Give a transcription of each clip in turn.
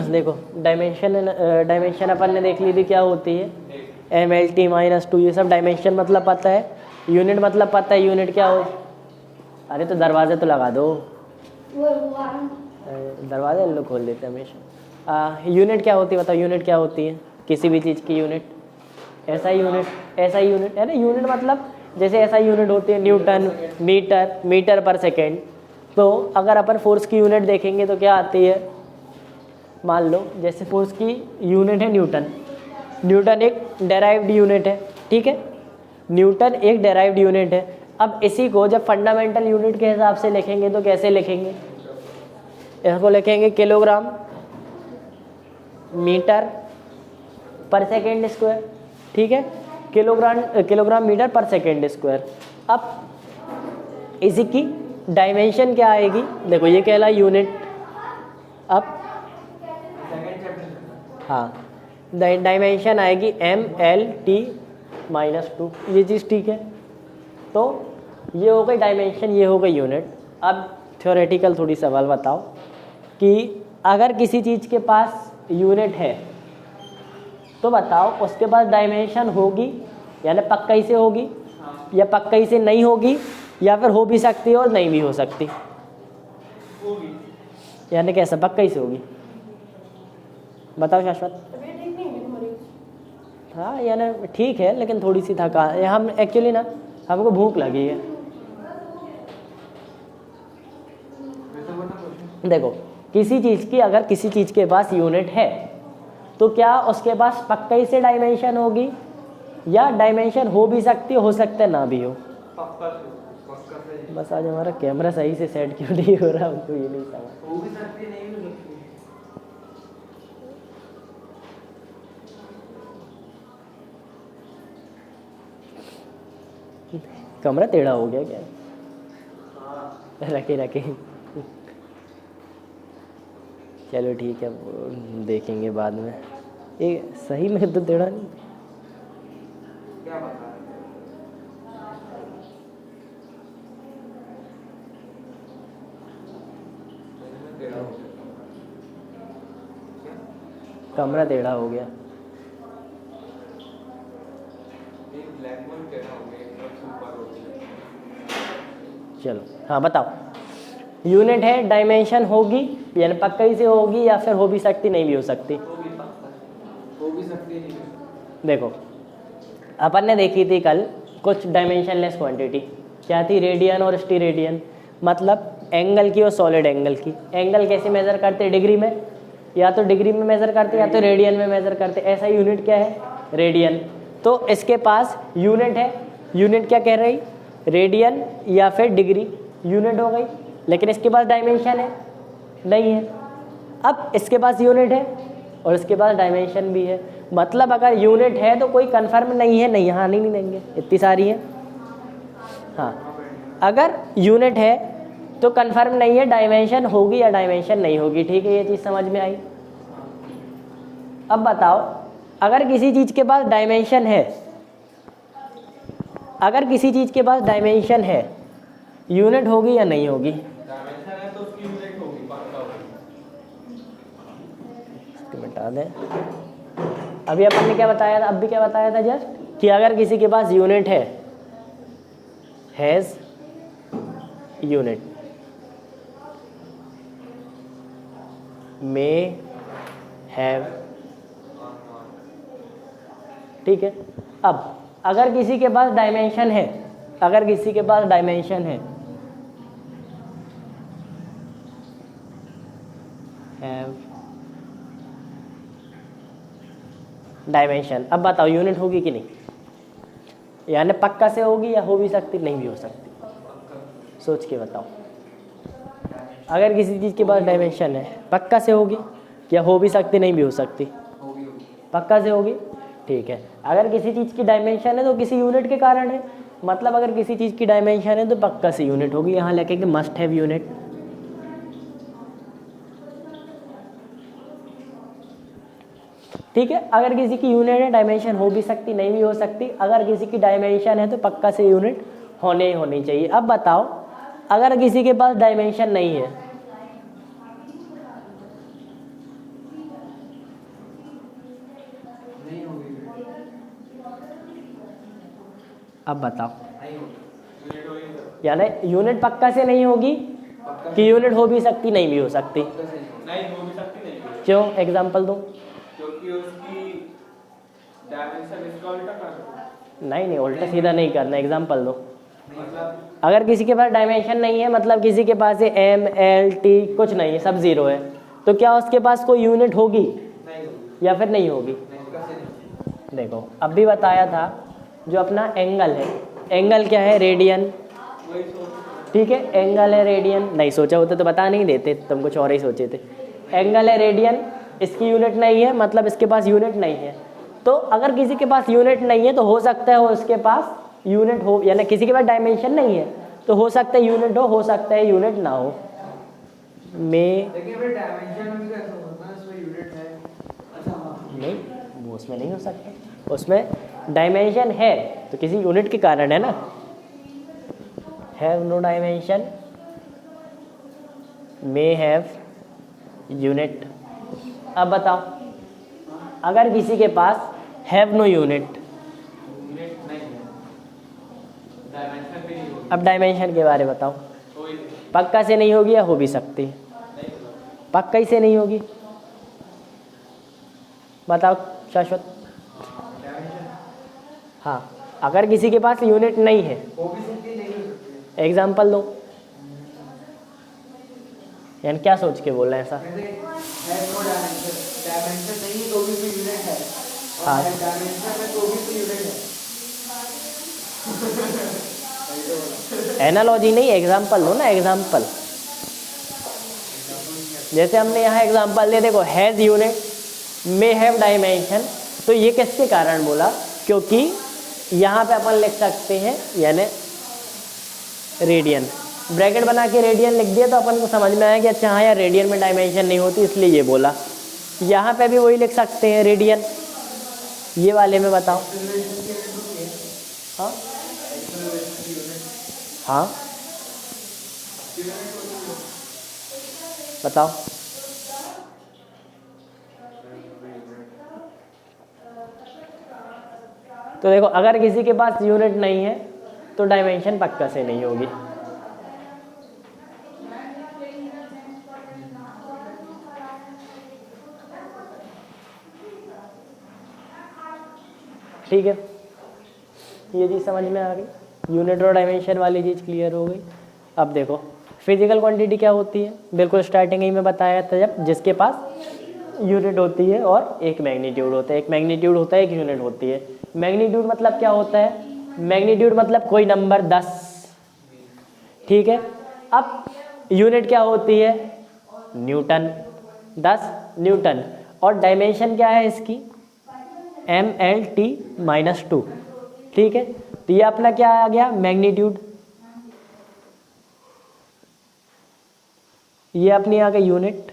देखो डायमेंशन अपन ने देख ली थी क्या होती है, MLT-2। ये सब डायमेंशन मतलब पता है, यूनिट मतलब पता है, यूनिट क्या हो। अरे तो दरवाजे तो लगा दो, दरवाजे लोग खोल देते हैं हमेशा। यूनिट क्या होती है बताओ, यूनिट क्या होती है किसी भी चीज़ की यूनिट? ऐसा यूनिट है ना। यूनिट मतलब जैसे ऐसा यूनिट होती है न्यूटन, मीटर पर सेकेंड। तो अगर अपन फोर्स की यूनिट देखेंगे तो क्या आती है, मान लो जैसे फोर्स की यूनिट है न्यूटन एक डेराइव्ड यूनिट है, ठीक है, न्यूटन एक डेराइव्ड यूनिट है। अब इसी को जब फंडामेंटल यूनिट के हिसाब से लिखेंगे तो कैसे लिखेंगे, इसको लिखेंगे किलोग्राम मीटर पर सेकेंड स्क्वायर, ठीक है, किलोग्राम मीटर पर सेकेंड स्क्वायर। अब इसी की डायमेंशन क्या आएगी, देखो ये कहला यूनिट। अब हाँ, डायमेंशन आएगी MLT-2, ये चीज़ ठीक है। तो ये हो गई डायमेंशन, ये हो गई यूनिट। अब थ्योरेटिकल थोड़ी सवाल बताओ कि अगर किसी चीज़ के पास यूनिट है तो बताओ उसके पास डायमेंशन होगी, यानी पक्का से होगी या पक्का से नहीं होगी, या फिर हो भी सकती है और नहीं भी हो सकती, यानी कैसा पक्का से होगी, बताओ शाश्वत। हाँ यानी ठीक है, लेकिन थोड़ी सी थका हम एक्चुअली ना, हमको भूख लगी है। देखो किसी चीज़ की, अगर किसी चीज़ के पास यूनिट है तो क्या उसके पास पक्का से डायमेंशन होगी, या डायमेंशन हो भी सकती है, हो सकता है ना भी हो। बस आज हमारा कैमरा सही से सेट क्यों नहीं हो रहा, हमको ये नहीं समझ। हो भी सकती है, नहीं भी हो सकती। कमरा टेढ़ा हो गया क्या? रखे चलो ठीक है, देखेंगे बाद में। ये सही में तो टेढ़ा नहीं, क्या बता कमरा टेढ़ा हो गया। चलो हाँ बताओ, यूनिट है, डायमेंशन होगी, यानी पक्का ही से होगी, या फिर हो भी सकती नहीं भी हो सकती। हो भी सकती नहीं। देखो अपन ने देखी थी कल कुछ डायमेंशनलेस क्वांटिटी, क्या थी, रेडियन और स्टीरेडियन, मतलब एंगल की और सॉलिड एंगल की। एंगल कैसे मेज़र करते, डिग्री में, या तो डिग्री में मेज़र करते या तो रेडियन में मेज़र करते। ऐसा यूनिट क्या है, रेडियन। तो इसके पास यूनिट है, यूनिट क्या कह रही, रेडियन या फिर डिग्री, यूनिट हो गई, लेकिन इसके पास डायमेंशन है नहीं है। अब इसके पास यूनिट है और इसके पास डायमेंशन भी है, मतलब अगर यूनिट है तो कोई कंफर्म नहीं है, नहीं यहाँ नहीं देंगे, इतनी सारी है। हाँ अगर यूनिट है तो कंफर्म नहीं है, डायमेंशन होगी या डायमेंशन नहीं होगी, ठीक है, ये चीज़ समझ में आई। अब बताओ अगर किसी चीज़ के पास डायमेंशन है, अगर किसी चीज़ के पास डायमेंशन है, यूनिट होगी या नहीं होगी? डायमेंशन है तो उसकी यूनिट होगी, पक्का होगी। इसको मिटा दें। अभी अपन ने क्या बताया था, अब भी क्या बताया था जस्ट, कि अगर किसी के पास यूनिट है, हैज़ यूनिट, मे हैव, ठीक है। अब अगर किसी के पास डायमेंशन है, अगर किसी के पास डायमेंशन है, हैव डायमेंशन, अब बताओ यूनिट होगी कि नहीं, यानी पक्का से होगी या हो भी सकती नहीं भी हो सकती, सोच के बताओ। अगर किसी चीज़ के पास डायमेंशन है, पक्का से होगी या हो भी सकती नहीं भी हो सकती, पक्का से होगी, ठीक है। अगर किसी चीज़ की डायमेंशन है तो किसी यूनिट के कारण है, मतलब अगर किसी चीज़ की डायमेंशन है तो पक्का से यूनिट होगी, यहाँ लिखेंगे मस्ट हैव यूनिट। ठीक है, अगर किसी की यूनिट है, डायमेंशन हो भी सकती नहीं भी हो सकती, अगर किसी की डायमेंशन है तो पक्का से यूनिट होनी चाहिए। अब बताओ अगर किसी के पास डायमेंशन नहीं है, अब बताओ, यानी यूनिट पक्का से नहीं होगी कि यूनिट हो भी सकती नहीं भी हो सकती? नहीं हो भी सकती, नहीं हो। क्यों? एग्जांपल दो। क्योंकि उसकी डायमेंशन इसका उल्टा कर दो। नहीं उल्टा सीधा नहीं करना, एग्जांपल दो। मतलब अगर किसी के पास डायमेंशन नहीं है, मतलब किसी के पास है एम एल टी कुछ नहीं है, सब जीरो है, तो क्या उसके पास कोई यूनिट होगी नहीं होगी, या फिर नहीं होगी? देखो अब भी बताया था, जो अपना एंगल है, एंगल क्या है? रेडियन। वही सोच। ठीक है, एंगल है रेडियन। नहीं सोचा होता तो बता नहीं देते, तुम कुछ और ही सोचे थे। एंगल है रेडियन, इसकी यूनिट नहीं है, मतलब इसके पास यूनिट नहीं है। तो अगर किसी के पास यूनिट नहीं है तो हो सकता है उसके पास यूनिट हो, यानी किसी के पास डायमेंशन नहीं है तो हो सकता है यूनिट हो सकता है यूनिट ना हो। में देखिए फिर डायमेंशन में भी कैसे होता है, इसमें यूनिट है। अच्छा हाँ, नहीं, वो उसमें नहीं हो सकता, उसमें डायमेंशन है तो किसी यूनिट के कारण है ना। Have no dimension, may have unit. अब बताओ, अगर किसी के पास हैव नो यूनिट, यूनिट नहीं है, डायमेंशन भी नहीं होगी। अब डायमेंशन के बारे में बताओ। हो ही नहीं। पक्का से नहीं होगी या हो भी सकती है? नहीं होगा। पक्का ही से नहीं होगी, बताओ शाश्वत। डायमेंशन हाँ, अगर किसी के पास यूनिट नहीं है, हो भी सकती है, नहीं हो सकती है। एग्जाम्पल दो। यानी क्या सोच के बोल रहे हैं ऐसा? जैसे है नो डायमेंशन, डायमेंशन नहीं है तो भी कोई यूनिट है, और हाँ। है डायमेंशन में तो भी कोई यूनिट है। सही तो बोला। एनालॉजी नहीं, एग्जाम्पल लो ना, एग्जाम्पल। जैसे हमने यहाँ एग्जाम्पल दे, देखो has unit, may have dimension, तो ये किसके कारण बोला? क्योंकि यहाँ पे अपन लिख सकते हैं यानी रेडियन, ब्रैकेट बना के रेडियन लिख दिया तो अपन को समझ में आया कि अच्छा हाँ यार रेडियन में डायमेंशन नहीं होती, इसलिए ये बोला। यहाँ पे भी वही लिख सकते हैं रेडियन, ये वाले में बताओ। हाँ हाँ बताओ। तो देखो अगर किसी के पास यूनिट नहीं है तो डायमेंशन पक्का से नहीं होगी। ठीक है, ये चीज़ समझ में आ गई, यूनिट और डायमेंशन वाली चीज़ क्लियर हो गई। अब देखो फिजिकल क्वांटिटी क्या होती है, बिल्कुल स्टार्टिंग ही में बताया था, जब जिसके पास यूनिट होती है और एक मैग्नीट्यूड होता है, एक मैग्नीट्यूड होता है, एक यूनिट होती है। मैग्नीट्यूड मतलब क्या होता है? मैग्नीट्यूड मतलब कोई नंबर 10, ठीक है। अब यूनिट क्या होती है? Newton, 10 Newton. और डायमेंशन क्या है इसकी? MLT-2, ठीक है। तो ये अपना क्या आ गया? मैग्नीट्यूड। ये अपनी आ गई यूनिट,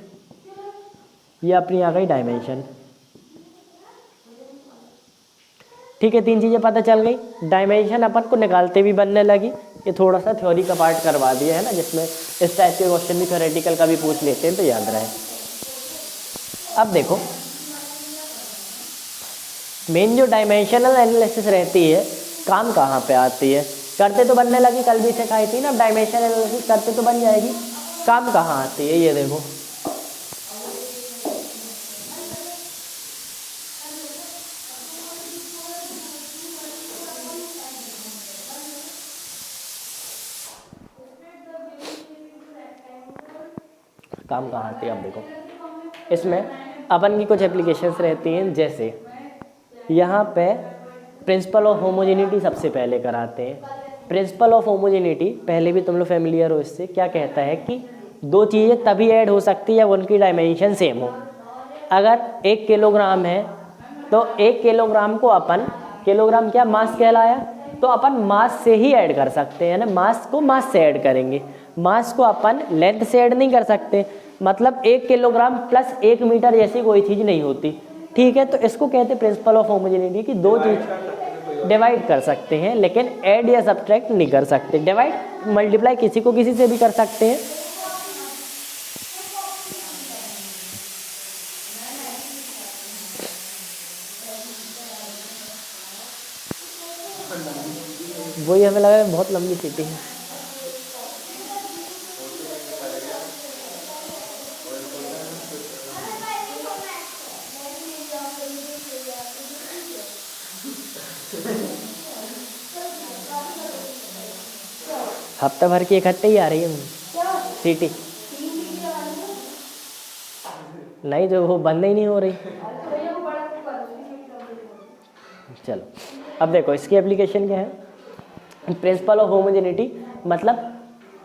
ये अपनी आ गई डायमेंशन। ठीक है, 3 चीज़ें पता चल गई। डायमेंशन अपन को निकालते भी बनने लगी, ये थोड़ा सा थ्योरी का पार्ट करवा दिया है ना, जिसमें इस टाइप के क्वेश्चन भी थ्योरेटिकल का भी पूछ लेते हैं तो याद रहे। अब देखो मेन जो डायमेंशनल एनालिसिस रहती है, काम कहाँ पे आती है? करते तो बनने लगी, कल भी सिखाई थी ना, डायमेंशन एनालिसिस करते तो बन जाएगी, काम कहाँ आती है? ये देखो काम कहाँ आती है। अब देखो इसमें अपन की कुछ एप्लीकेशंस रहती हैं, जैसे यहाँ पे प्रिंसिपल ऑफ होमोजेनिटी सबसे पहले कराते हैं। प्रिंसिपल ऑफ होमोजेनिटी पहले भी तुम लोग फेमिलियर हो इससे, क्या कहता है कि दो चीज़ें तभी ऐड हो सकती है जब उनकी डायमेंशन सेम हो। अगर 1 किलोग्राम है तो 1 किलोग्राम को अपन, किलोग्राम क्या मास कहलाया, तो अपन मास से ही ऐड कर सकते हैं ना, मास को मास से ऐड करेंगे, मास को अपन लेंथ से ऐड नहीं कर सकते। मतलब 1 किलोग्राम प्लस 1 मीटर जैसी कोई चीज़ नहीं होती, ठीक है। तो इसको कहते हैं प्रिंसिपल ऑफ होमोजेनिटी की दो चीज़ डिवाइड कर सकते हैं लेकिन ऐड या सब्ट्रैक्ट नहीं कर सकते। डिवाइड मल्टीप्लाई किसी को किसी से भी कर सकते हैं। वही हमें लगा बहुत लंबी सिटी है। हफ्ता भर की इकट्ठे ही आ रही है सिटी, नहीं जो वो बंद ही नहीं हो रही। चलो अब देखो इसकी एप्लीकेशन क्या है। प्रिंसिपल ऑफ होमोजेनिटी मतलब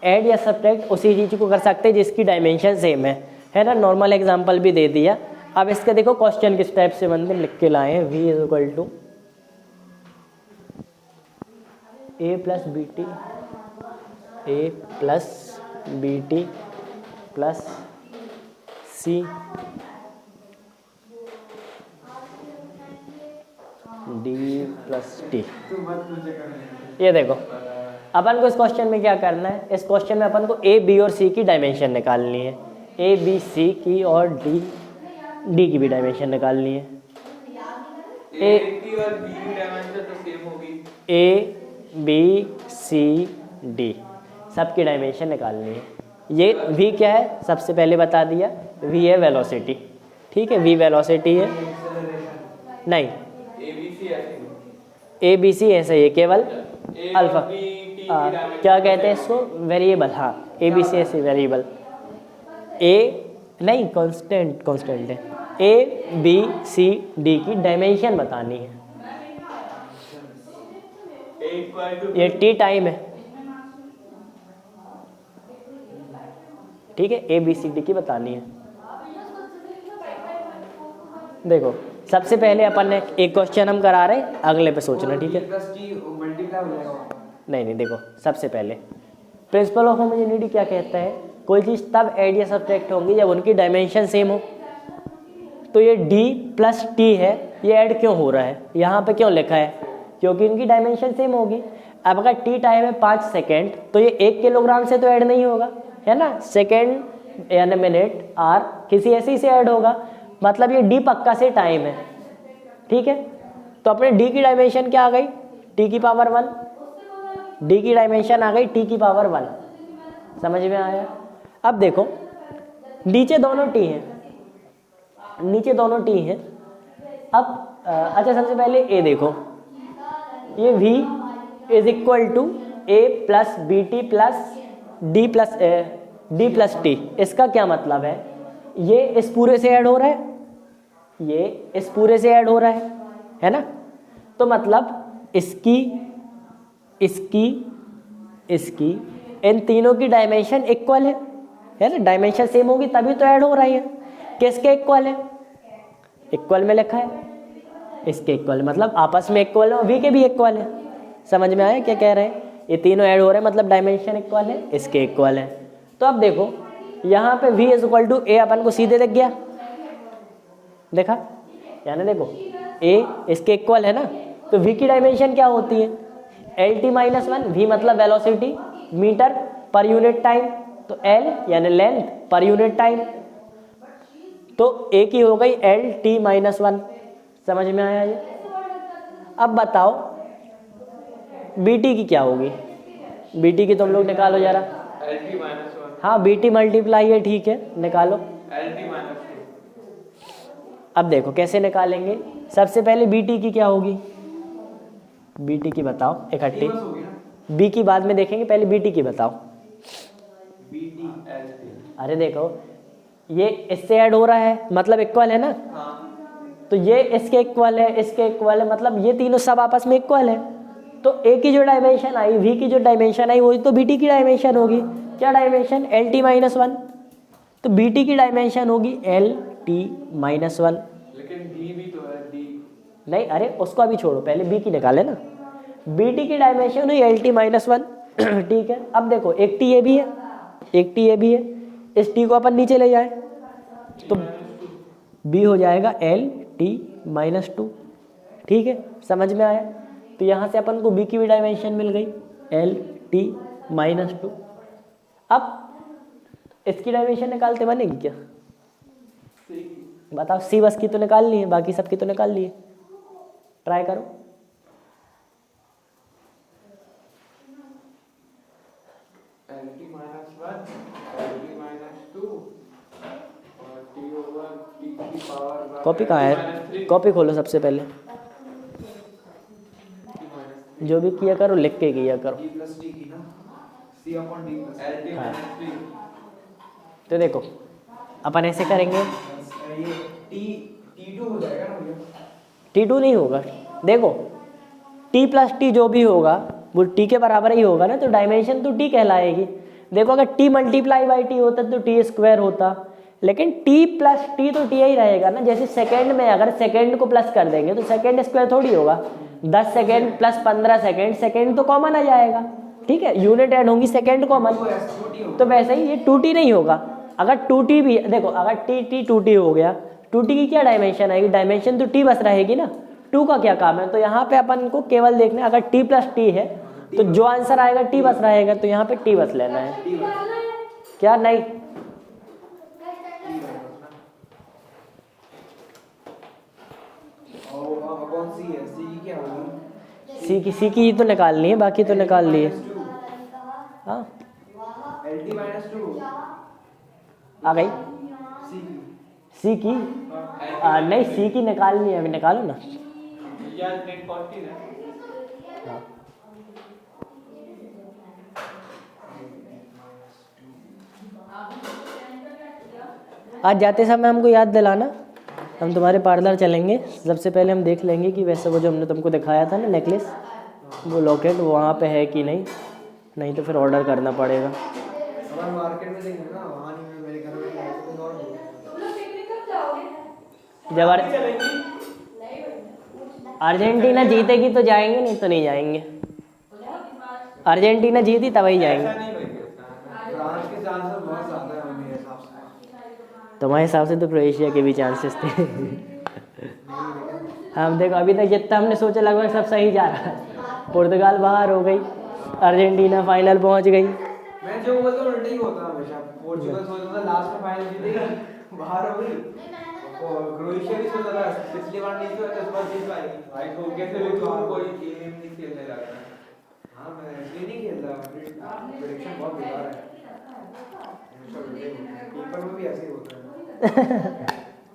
ऐड या सब्ट्रैक्ट उसी चीज को कर सकते हैं जिसकी डायमेंशन सेम है ना। नॉर्मल एग्जांपल भी दे दिया। अब इसके देखो क्वेश्चन किस टाइप से बनते लिख के लाए हैं। v is equal to a plus B T, A plus B T plus C D plus T. ये देखो अपन को इस क्वेश्चन में क्या करना है। इस क्वेश्चन में अपन को ए बी और सी की डायमेंशन निकालनी है। ए बी सी की और डी की भी डायमेंशन निकालनी है। ए की और बी की डायमेंशन तो सेम होगी। ए बी सी डी सबकी डायमेंशन निकालनी है। ये v क्या है सबसे पहले बता दिया, v है वेलोसिटी, ठीक है। v वेलोसिटी है, नहीं ए बी सी ऐसे ही है, केवल अल्फा क्या कहते हैं इसको, वेरिएबल। हाँ ए बी सी ऐसे वेरिएबल, ए नहीं कांस्टेंट है। ए बी सी डी की डायमेंशन बतानी है। ये टी टाइम है, ठीक है। ए बी सी डी की बतानी है। देखो सबसे पहले अपन ने एक क्वेश्चन हम करा रहे, अगले पे सोचना, ठीक है। नहीं देखो सबसे पहले प्रिंसिपल ऑफ होमोजेनिटी क्या कहता है, कोई चीज़ तब ऐड या सब्ट्रैक्ट होंगी जब उनकी डायमेंशन सेम हो। तो ये d प्लस टी है, ये ऐड क्यों हो रहा है, यहाँ पे क्यों लिखा है, क्योंकि इनकी डायमेंशन सेम होगी। अब अगर टी टाइम है 5 सेकेंड तो ये 1 किलोग्राम से तो ऐड नहीं होगा, है ना। सेकेंड यानी मिनट आर किसी ऐसे ही से ऐड होगा, मतलब ये d पक्का से टाइम है, ठीक है। तो अपने d की डायमेंशन क्या आ गई, t की पावर 1। d की डायमेंशन आ गई t की पावर 1, समझ में आया। अब देखो नीचे दोनों t हैं, नीचे दोनों t हैं। अब अच्छा सबसे पहले a देखो, ये v is equal to a plus B T plus D plus T. इसका क्या मतलब है, ये इस पूरे से ऐड हो रहा है, ये इस पूरे से ऐड हो रहा है ना। तो मतलब इसकी इन तीनों की डायमेंशन इक्वल है ना। डायमेंशन सेम होगी तभी तो ऐड हो रही है। किसके इक्वल है, इक्वल में लिखा है, इसके इक्वल मतलब आपस में इक्वल है, v के भी इक्वल है। समझ में आया क्या कह रहे हैं, ये तीनों ऐड हो रहे हैं मतलब डायमेंशन इक्वल है, इसके इक्वल है। तो अब देखो यहाँ पे v इज इक्वल टू ए अपन को सीधे दिख गया, देखा यानी देखो a इसके इक्वल है ना। तो v की डायमेंशन क्या होती है, lt माइनस 1, v मतलब वेलोसिटी मीटर पर यूनिट टाइम, तो l यानी लेंथ पर यूनिट टाइम, तो a की हो गई lt माइनस 1। समझ में आया ये। अब बताओ bt की क्या होगी, bt की तुम लोग निकालो जरा। lt माइनस 1, हाँ bt मल्टीप्लाई है, ठीक है निकालो। lt minus 2। अब देखो कैसे निकालेंगे, सबसे पहले bt की क्या होगी, bt की बताओ इकट्ठी, b की बाद में देखेंगे, पहले bt की बताओ। bt lt, अरे देखो ये इससे ऐड हो रहा है मतलब इक्वल है ना। तो ये इसके इक्वल है, इसके इक्वल है, मतलब ये तीनों सब आपस में इक्वल है। तो a की जो डायमेंशन आई, v की जो डायमेंशन आई, वही तो bt की डायमेंशन होगी। क्या डायमेंशन, lt माइनस 1। तो bt की डायमेंशन होगी lt माइनस 1। लेकिन d भी तो है, d नहीं अरे उसको अभी छोड़ो, पहले b की निकाले ना। bt की डायमेंशन हुई lt माइनस 1, ठीक है। अब देखो एक t ये भी है, एक t ये भी है, इस t को अपन नीचे ले जाए तो b हो जाएगा lt माइनस 2, ठीक है। समझ में आया। तो यहाँ से अपन को b की भी डायमेंशन मिल गई lt माइनस 2। अब इसकी डायमेंशन निकालते बनेगी क्या, बताओ। c बस की तो निकाल ली है, बाकी सबकी तो निकाल ली है, ट्राई करो। कॉपी कहाँ है? कॉपी खोलो सबसे पहले, जो भी किया करो लिख के किया करो। हाँ। तो देखो अपन ऐसे करेंगे, T2 नहीं होगा। देखो T प्लस टी जो भी होगा वो T के बराबर ही होगा ना, तो डायमेंशन तो T कहलाएगी। देखो अगर T मल्टीप्लाई बाई T होता तो T स्क्वायर होता, लेकिन T प्लस T तो T ही रहेगा ना। जैसे सेकेंड में अगर सेकेंड को प्लस कर देंगे तो सेकेंड स्क्वायर थोड़ी होगा। 10 सेकेंड प्लस 15 सेकेंड, सेकेंड तो कॉमन आ जाएगा, ठीक है, यूनिट ऐड होंगी सेकेंड कॉमन। तो वैसे ही ये 2T नहीं होगा। अगर 2T भी देखो, अगर T 2T हो गया, 2T की क्या डायमेंशन आएगी? डायमेंशन तो T बस रहेगी ना, 2 का क्या काम है? तो यहाँ पे अपन को केवल देखना है, अगर T प्लस T है तो जो आंसर आएगा T बस रहेगा, तो यहाँ पे T बस लेना है। क्या नहीं? सी की ही तो निकालनी है, बाकी तो निकाल लिए। हाँ आ गई सी की। नहीं सी की निकालनी है, अभी निकालो ना। हाँ। आज जाते समय हमको याद दिलाना, हम तुम्हारे पार्लर चलेंगे। सबसे पहले हम देख लेंगे कि वैसे वो जो हमने तुमको दिखाया था ना नेकलेस, वो लॉकेट वहाँ पे है कि नहीं, नहीं तो फिर ऑर्डर करना पड़ेगा। मार्केट में देंगे ना, वहाँ नहीं, मेरे घर में जब अर्जेंटीना जीतेगी तो जाएंगे, नहीं तो नहीं जाएंगे। अर्जेंटीना जीती तभी जाएंगे। फ्रांस के चांसेस बहुत ज़्यादा है मेरे हिसाब से। तुम्हारे हिसाब से तो क्रोएशिया के भी चांसेस थे। हम देखो अभी तक जितना हमने सोचा लगभग सब सही जा रहा है। पुर्तगाल बाहर हो गई, अर्जेंटीना फाइनल पहुंच गई। मैं जो बोलता हूँ उल्टा ही होता है हमेशा। पोर्चुगल सोचता था लास्ट में फाइनल जीतेगी, बाहर हो गई। और क्रोएशिया भी सोचता था पिछली बार नहीं तो इस बार जीत पाएगी। भाई तो कैसे भी तो कोई गेम नहीं खेलने लगता है। हाँ मैं इसलिए नहीं खेलता, प्रेडिक्शन बहुत बेकार है। पेपर में भी ऐसे ही होता है।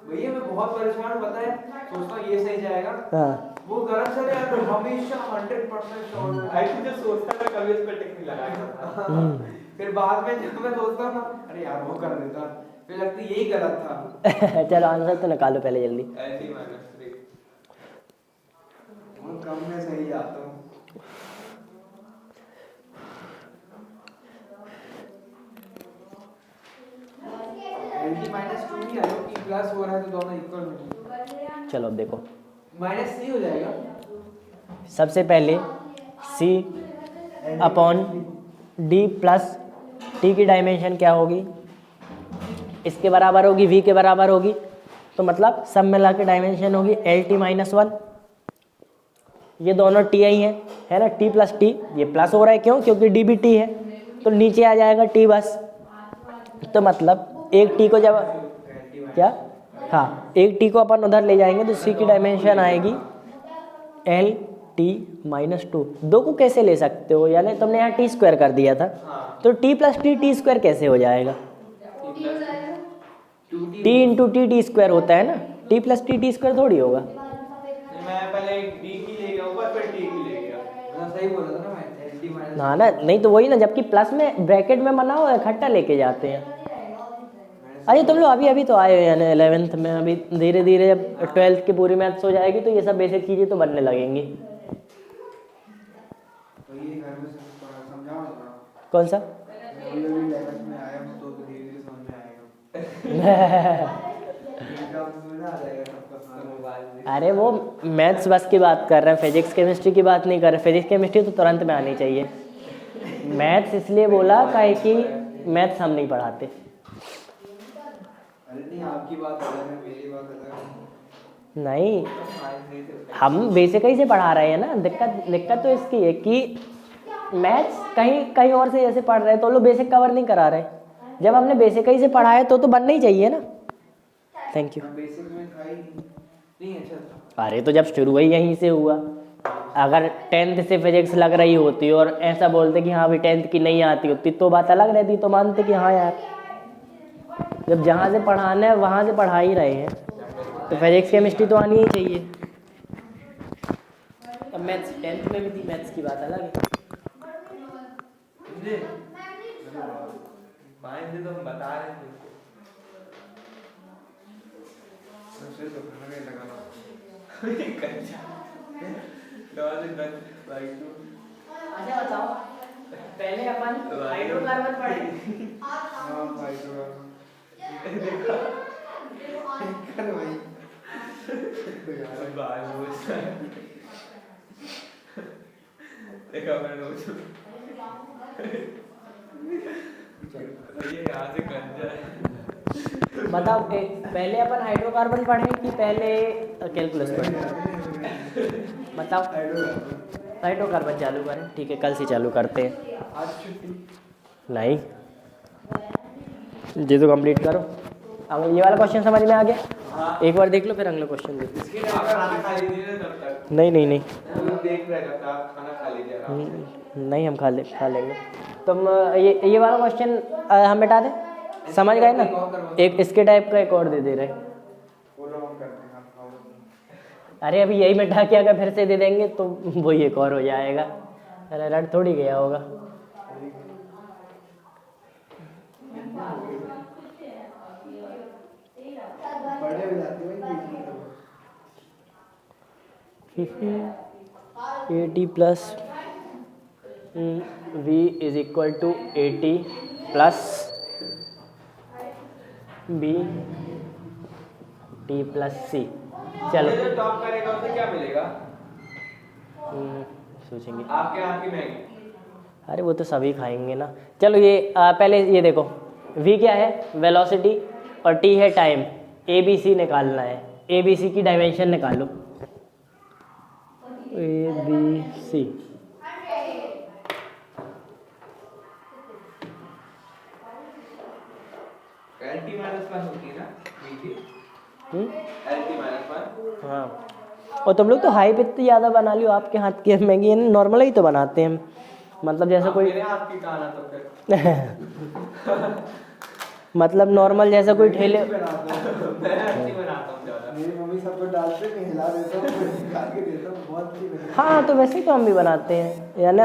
भैया मैं बहुत परेशान हूँ, पता है, सोचता हूँ ये सही जाएगा। हाँ वो गलत चले यार, हमेशा 100% श्योर। आई तो जब सोचता मैं कभी उस पर टिक नहीं लगाया। फिर बाद में जब मैं सोचता हूँ ना, अरे यार वो कर देता, फिर लगता है यही गलत था। चलो आंसर तो निकालो पहले जल्दी। LT-3 बहुत कम में सही जाता हूँ। -2 ही आया, कि प्लस हो रहा है तो दोनों इक्वल में। चलो अब देखो, -3 हो जाएगा। सबसे पहले C upon D plus T की डायमेंशन क्या होगी? इसके बराबर होगी, V के बराबर होगी, तो मतलब सब मिला के डायमेंशन होगी LT-1। ये दोनों Ti है ना, T प्लस T, ये प्लस हो रहा है क्यों? क्योंकि D भी T है, तो नीचे आ जाएगा T बस। तो मतलब एक T को जब क्या, हाँ एक T को अपन उधर ले जाएंगे तो C की डायमेंशन आएगी LT-2। दो को कैसे ले सकते हो, यानी तुमने यहाँ T स्क्वायर कर दिया था, तो T प्लस T स्क्वायर कैसे हो जाएगा? T इंटू T स्क्वायर होता है ना, T प्लस T स्क्वायर थोड़ी होगा। मैं पहले एक D की ले गया ऊपर, फिर T की ले गया। मैं सही बोला था ना मैं, LT- ना ना नहीं तो वही ना, जबकि प्लस में ब्रैकेट में बनाओ इकट्ठा लेके जाते हैं। अरे तुम लोग अभी तो आए हो यानी 11th में, अभी धीरे धीरे जब 12th की पूरी मैथ्स हो जाएगी तो ये सब बेसिक चीज़ें तो बनने लगेंगी। तो ये घर में समझाओ ना। कौन सा? अभी 11th में आया हूँ तो धीरे-धीरे समझ में आएगा। एग्जाम में आ जाएगा सबका मोबाइल। अरे वो मैथ्स बस की बात कर रहे हैं, फिजिक्स केमिस्ट्री की बात नहीं कर रहे। फिजिक्स केमिस्ट्री तो तुरंत में आनी चाहिए। मैथ्स इसलिए बोला काहे कि मैथ्स हम नहीं पढ़ाते। अरे नहीं, आपकी बात अलग है, मेरी बात अलग है। नहीं, हम बेसिक ही से पढ़ा रहे हैं ना। दिक्कत तो इसकी है कि मैथ्स कहीं और से जैसे पढ़ रहे हैं तो लोग बेसिक कवर नहीं करा रहे। जब हमने बेसिक ही से पढ़ा है तो बनना ही चाहिए ना। Thank you. बेसिक में था ही नहीं। अच्छा, अरे तो जब शुरू ही यहीं से हुआ, अगर 10th से फिजिक्स लग रही होती और ऐसा बोलते कि हाँ भाई 10th की नहीं आती होती तो बात अलग रहती, तो मानते कि हाँ यार। जब जहाँ से पढ़ाना है वहाँ से पढ़ा ही रहे हैं तो फिजिक्स केमिस्ट्री तो आनी ही चाहिए। अब मैथ्स 10th में भी थी, मैथ्स की बात अलग है। माइंड तो हम बता रहे थे दूसरे तो खाना नहीं लगाना कच्चा दवा से गंद भाई तू। अच्छा बताओ, पहले अपन हाइड्रोकार्बन पढ़े। हां भाई तो देखो कर भाई यार बाल रोज देखा मैं रोज ये यहाँ से गंजा है। बताओ पहले अपन हाइड्रोकार्बन पढ़े कि पहले कैलकुलस पढ़े? बताओ। हाइड्रोकार्बन चालू करें, ठीक है, कल से चालू करते हैं। आज छुट्टी नहीं, ये तो कंप्लीट करो। ये वाला क्वेश्चन समझ में आ गया? हाँ। एक बार देख लो फिर अगला क्वेश्चन देखो। इसके लिए खाना खा लीजिए तब तक। नहीं नहीं नहीं वो देख रहे थे आप खाना खा लीजिए आराम से। नहीं, हम खा लेंगे। तुम ये वाला क्वेश्चन हम मिटा दें, समझ गए ना? एक इसके टाइप का एक और दे रहे। बोलो हम करते हैं आप। अरे अभी यही मिटा के अगर फिर से दे देंगे तो वो एक और हो जाएगा। अरे रट थोड़ी गया होगा। बड़े हो जाते हैं 80 plus v is equal to 80 plus b t plus c। चलो जो टॉप करेगा उसे क्या मिलेगा? सोचेंगे। आपके हाथ की मैगी। अरे वो तो सभी खाएंगे ना। चलो ये पहले ये देखो, v क्या है? वेलोसिटी, और t है टाइम। ए बी सी निकालना है। ए बी सी की डायमेंशन निकालो। A B C LT minus 1 होती है ना मीठी? LT minus 1। हाँ, और तुम लोग तो हाइप इतनी ज़्यादा बना लियो। आपके हाथ की मैगी नॉर्मल ही तो बनाते हैं हम, मतलब जैसे कोई मेरे हाथ की खाना तो फिर मतलब नॉर्मल जैसा कोई ठेले। मैं अच्छी बनाता हूँ ज़्यादा। मेरी मम्मी सब कुछ डालते हैं, हिला देता हूँ, निकाल के देता हूँ, बहुत अच्छी बनती है। हाँ तो वैसे ही तो हम भी बनाते हैं। यानी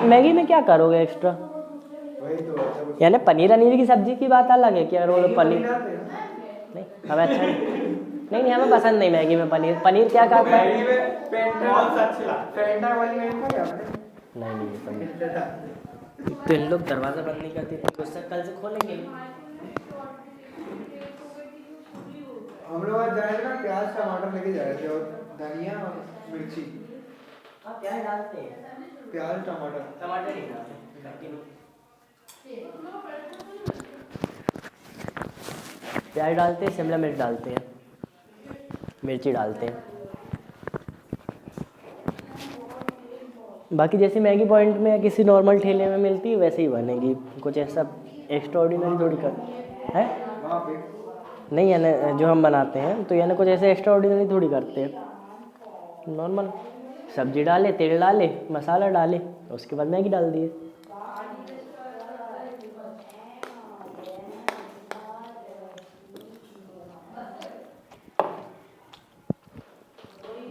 मैगी में क्या करोगे एक्स्ट्रा? वही तो अच्छा कुछ यानी पनीर अनीर की सब्जी की बात अलग है कि अगर वो लोग पनीर बनाते हैं। नहीं, हमें अच्छा नहीं हमें पसंद नहीं मैगी में पनीर क्या खाता है? मैगी में पेंटा वाली मैगी खाई आपने? नहीं ये पनीर तो इन लोग दरवाज़ा बंद नहीं करते थे, गुस्सा कल से खोलेंगे। हम लोग आज जाए थे ना, प्याज टमाटर लेके जा रहे थे और धनिया और मिर्ची। आप प्याज डालते हैं? प्याज टमाटर टमाटर नहीं डालते। प्याज डालते हैं, शिमला मिर्च डालते हैं, मिर्ची डालते हैं। बाकी जैसे मैगी पॉइंट में या किसी नॉर्मल ठेले में मिलती है वैसे ही बनेगी, कुछ ऐसा एक्स्ट्रा ऑर्डिनरी थोड़ी कर है। वहाँ पे नहीं यानी जो हम बनाते हैं तो यानी कुछ ऐसे एक्स्ट्रा ऑर्डिनरी थोड़ी करते हैं। नॉर्मल सब्जी डाले, तेल डाले, मसाला डाले, उसके बाद मैगी डाल दिए।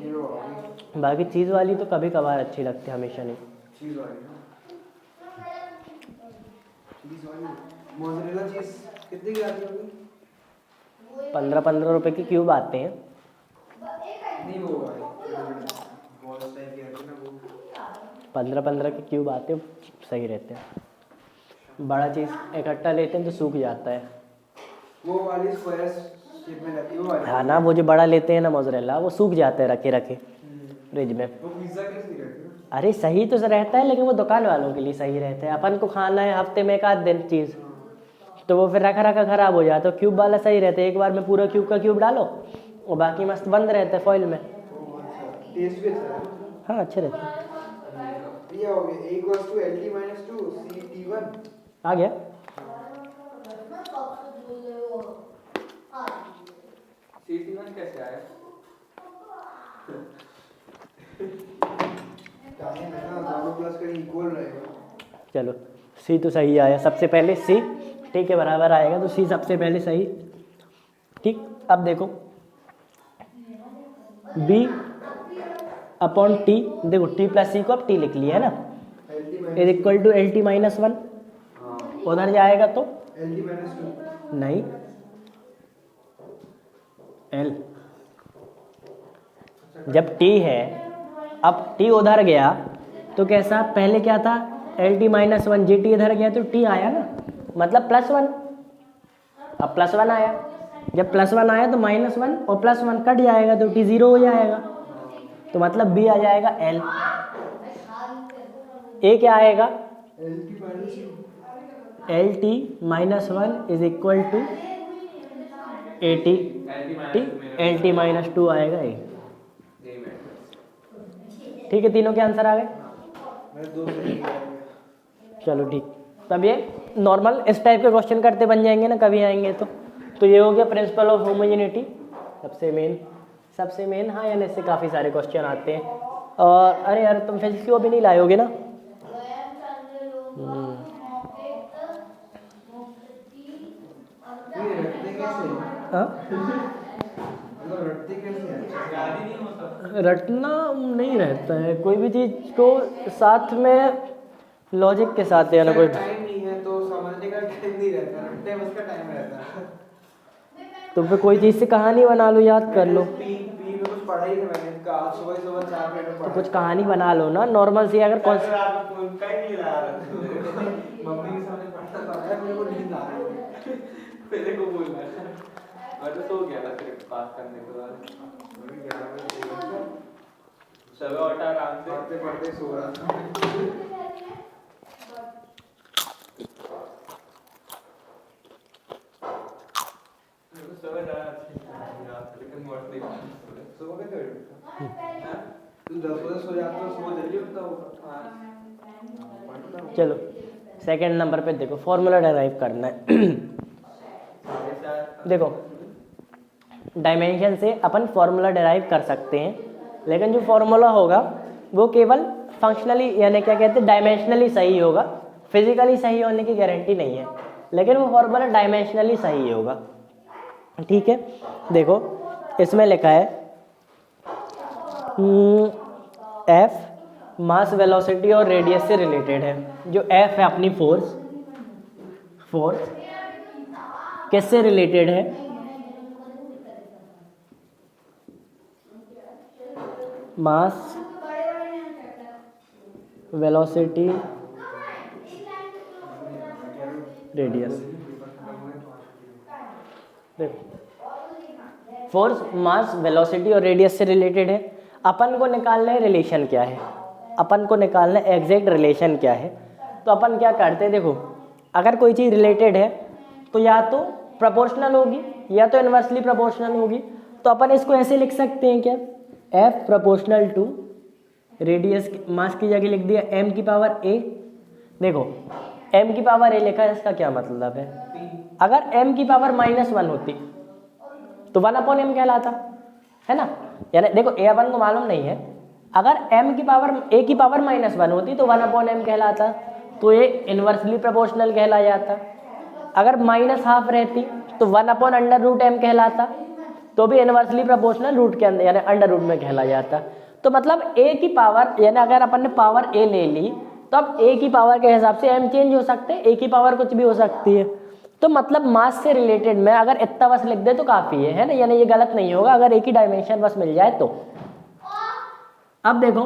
ये वो वाली बाकी चीज़ वाली तो कभी कभार अच्छी लगती है, हमेशा नहीं। चीज़ वाली चीज़ वाली मोज़रेला चीज़ कितनी की आती होगी? 15 रुपए के क्यूब आते हैं। नहीं वो वाली बॉल्स टाइप की आती है ना वो। 15 के क्यूब आते हैं, सही रहते हैं। बड़ा चीज़ इकट्ठा लेते हैं तो सूख जाता है। वो वाली स्क्वायर शेप में रहती है वो वाली। हाँ ना, वो जो बड़ा लेते हैं ना मोज़रेला, वो सूख जाते हैं रखे रखे फ्रिज में। वो पिज़्ज़ा कैसी रहती है? अरे सही तो रहता है, लेकिन वो दुकान वालों के लिए सही रहता है। अपन को खाना है हफ्ते में एक आध दिन चीज़, तो वो फिर रखा रखा ख़राब हो जाता है। क्यूब वाला सही रहता है, एक बार में पूरा क्यूब का क्यूब डालो और बाकी मस्त बंद रहता है फॉइल में। टेस्ट भी अच्छा है। हाँ अच्छे रहते हैं। ये हो गया a equals to LT minus 2 C T1। आ गया। CT1 कैसे आया? टाइम है ना, दोनों प्लस का इक्वल रहेगा। चलो सी तो सही आया। सबसे पहले सी टी के बराबर आएगा, तो सी सबसे पहले सही। ठीक, अब देखो बी अपॉन टी, देखो टी प्लस सी को अब टी लिख लिया है ना, is equal to L T minus one. उधर जाएगा तो नहीं, एल जब टी है, अब टी उधर गया तो कैसा, पहले क्या था L T minus one, G T इधर गया तो टी आया ना, मतलब प्लस वन। अब प्लस वन आया, जब प्लस वन आया तो माइनस वन और प्लस वन कट जाएगा तो टी जीरो हो जाएगा, तो मतलब बी आ जाएगा एल। ए क्या आएगा, L T minus one is equal to A T, L T minus two आएगा ए। ठीक है, तीनों के आंसर आ गए। चलो ठीक, तब ये नॉर्मल इस टाइप के क्वेश्चन करते बन जाएंगे ना, कभी आएंगे तो ये हो गया प्रिंसिपल ऑफ होमोजेनिटी, सबसे मेन। हाँ, यानी इससे काफ़ी सारे क्वेश्चन आते हैं। और अरे यार, तुम फिजिक्स को भी नहीं लाओगे ना? रटना नहीं रहता है कोई भी चीज़ को, साथ में लॉजिक के साथ या ना कोई टाइम नहीं है तो समझने का टाइम नहीं रहता, रटने में उसका टाइम रहता है। तो फिर कोई चीज़ से कहानी बना लो, याद कर लो। पी में कुछ पढ़ा ही था मैंने, सुबह 4 मिनट तो कुछ कहानी बना लो ना नॉर्मल सी, अगर कौन मम्मी के सामने पढ़ता था, मेरे को नींद आ रही थी, मेरे को बोलना मैं तो सो गया था फिर पास करने के बाद। सुबह उठा, आराम से पढ़ते पढ़ते सो रहा था। चलो सेकंड नंबर पे देखो, फॉर्मूला डेराइव करना है। देखो डायमेंशन से अपन फॉर्मूला डेराइव कर सकते हैं, लेकिन जो फॉर्मूला होगा वो केवल फंक्शनली यानी क्या कहते हैं डायमेंशनली सही होगा, फिजिकली सही होने की गारंटी नहीं है, लेकिन वो फॉर्मूला डायमेंशनली सही होगा। ठीक है, देखो इसमें लिखा है एफ मास वेलोसिटी और रेडियस से रिलेटेड है। जो एफ है अपनी फोर्स किससे रिलेटेड है, mass velocity radius. Force mass velocity और रेडियस से रिलेटेड है। अपन को निकालना है रिलेशन क्या है, अपन को निकालना है एग्जैक्ट रिलेशन क्या है। तो अपन क्या करते हैं, देखो अगर कोई चीज़ रिलेटेड है तो या तो प्रोपोर्शनल होगी या तो इनवर्सली प्रोपोर्शनल होगी। तो अपन इसको ऐसे लिख सकते हैं क्या, एफ प्रोपोर्शनल टू रेडियस, मास की जगह लिख दिया एम की पावर ए। देखो एम की पावर ए लिखा है, इसका क्या मतलब है, अगर एम की पावर -1 होती तो 1/m कहलाता है ना। यानी देखो ए अपन को मालूम नहीं है, अगर एम की पावर ए की पावर -1 होती तो 1/m कहलाता, तो ये इनवर्सली प्रोपोर्शनल कहला जाता। अगर -½ रहती तो 1/√m कहलाता, तो भी इनवर्सली प्रोपोर्शनल रूट के अंदर यानी अंडर रूट में कहला जाता। तो मतलब ए की पावर यानी अगर अपन ने पावर ए ले ली तो अब ए की पावर के हिसाब से एम चेंज हो सकते हैं, ए की पावर कुछ भी हो सकती है। तो मतलब मास से रिलेटेड में अगर इतना बस लिख दे तो काफ़ी है ना, यानी ये गलत नहीं होगा अगर एक ही डायमेंशन बस मिल जाए तो। अब देखो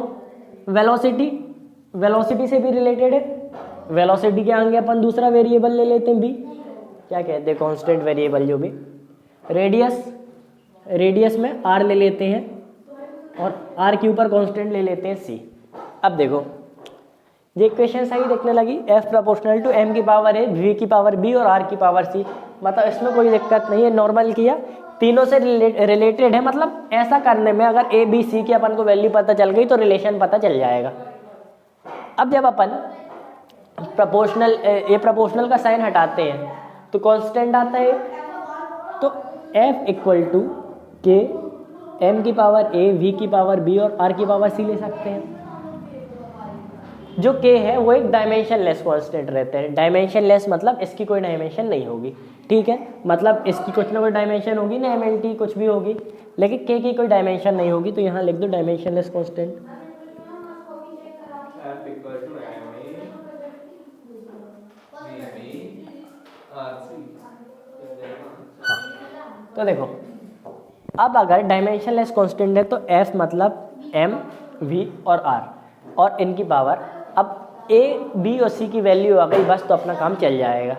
वेलोसिटी से भी रिलेटेड है। वेलोसिटी के आगे अपन दूसरा वेरिएबल ले लेते हैं बी, क्या कहते हैं कांस्टेंट वेरिएबल जो भी। रेडियस में आर ले लेते हैं और आर के ऊपर कांस्टेंट ले लेते हैं सी। अब देखो ये इक्वेशन सही दिखने लगी, एफ प्रोपोर्शनल टू एम की पावर ए, वी की पावर बी और आर की पावर सी। मतलब इसमें कोई दिक्कत नहीं है, नॉर्मल किया, तीनों से रिलेटेड है। मतलब ऐसा करने में अगर ए बी सी की अपन को वैल्यू पता चल गई तो रिलेशन पता चल जाएगा। अब जब अपन प्रोपोर्शनल का साइन हटाते हैं तो कांस्टेंट आता है, तो एफ इक्वल टू के एम की पावर ए, वी की पावर बी और आर की पावर सी ले सकते हैं। जो k है वो एक डायमेंशनलेस कांस्टेंट रहते हैं। डायमेंशनलेस मतलब इसकी कोई डायमेंशन नहीं होगी, ठीक है, मतलब इसकी कुछ ना कोई डायमेंशन होगी ना, MLT कुछ भी होगी, लेकिन k की कोई डायमेंशन नहीं होगी, तो यहाँ लिख दो dimensionless constant. F equal to तो देखो अब अगर डायमेंशनलेस कांस्टेंट है तो f मतलब m, v और r और इनकी पावर, अब a, b और c की वैल्यू आ गई बस, तो अपना काम चल जाएगा।